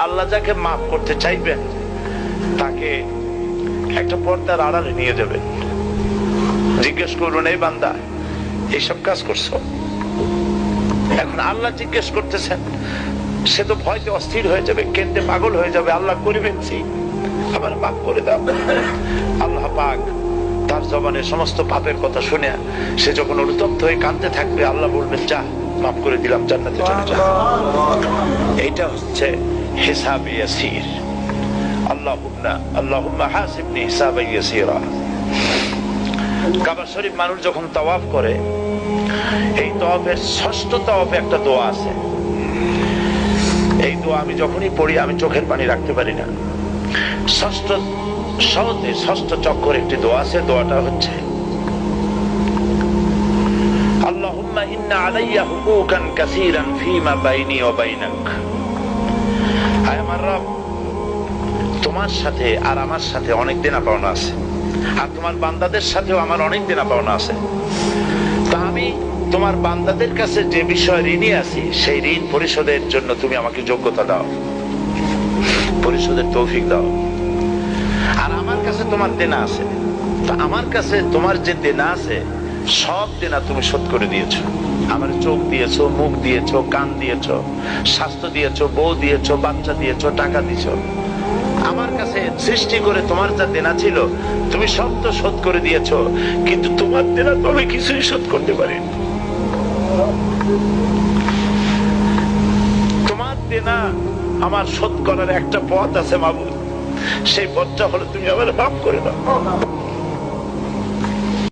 আল্লাহ যাকে মাফ করতে চাইবেন তাকে একটা পর্দার আড়ালে নিয়ে যাবেন, জিজ্ঞেস করুন, এই বান্দা এইসব কাজ করছো? এখন আল্লাহ জিজ্ঞেস করতেছেন, সে তো ভয়তে অস্থির হয়ে যাবে, কেঁদে পাগল হয়ে যাবে, আল্লাহ করিবেন আবার মাফ করে দাও। আল্লাহ পাক তার জবানে সমস্ত পাপের কথা শুনে সে যখন অনুতপ্ত হয়ে কাঁদতে থাকবে, আল্লাহ বলবেন, যা মাফ করে দিলাম, জান্নাতে চলে যা। এইটা হচ্ছে হিসাব ইয়াসির। আল্লাহুম্মা হাসিবনি হিসাবান ইয়াসিরা। কাবা শরীফ মানুষ যখন তাওয়াফ করে, এই তাওয়াফের ষষ্ঠ তাওয়াফে একটা দোয়া আছে। এই দোয়া আমি যখনই পড়ি আমি চোখের পানি রাখতে পারি না। ষষ্ঠ চক্কর একটি দোয়া আছে, দোয়াটা হচ্ছে, আল্লাহুম্মা ইন্না আলাইয়া হুকুকান কাসীরান ফীমা বাইনি ওয়া বাইনাক। আয় আমার রব, তোমার সাথে আর আমার সাথে অনেক দেনা পাওনা আছে, আর তোমার বান্দাদের সাথেও আমার অনেক দেনা পাওনা আছে। তা আমি তোমার বান্দাদের কাছে যে বিষয় ঋণী আছি, সেই ঋণ পরিশোধের জন্য তুমি আমাকে যোগ্যতা দাও, পরিশোধের তৌফিক দাও। আর আমার কাছে তোমার দেনা আছে, তা আমার কাছে তোমার যে দেনা আছে সব দেনা তুমি শোধ করে দিয়েছো। আমার চোখ দিয়েছো, মুখ দিয়েছো, কান দিয়েছো, স্বাস্থ্য দিয়েছো, বউ দিয়েছো, বাচ্চা দিয়েছো, টাকা দিয়েছো। আমার কাছে সৃষ্টি করে তোমার যা দেনা ছিল তুমি সব তো শোধ করে দিয়েছো, কিন্তু তোমার দেনা তো আমি কিছুই শোধ করতে পারিনি। তোমার দেনা আমার শোধ করার একটা পথ আছে মাবুদ, সেই পথটা হলো তুমি আমার মাফ করে দাও।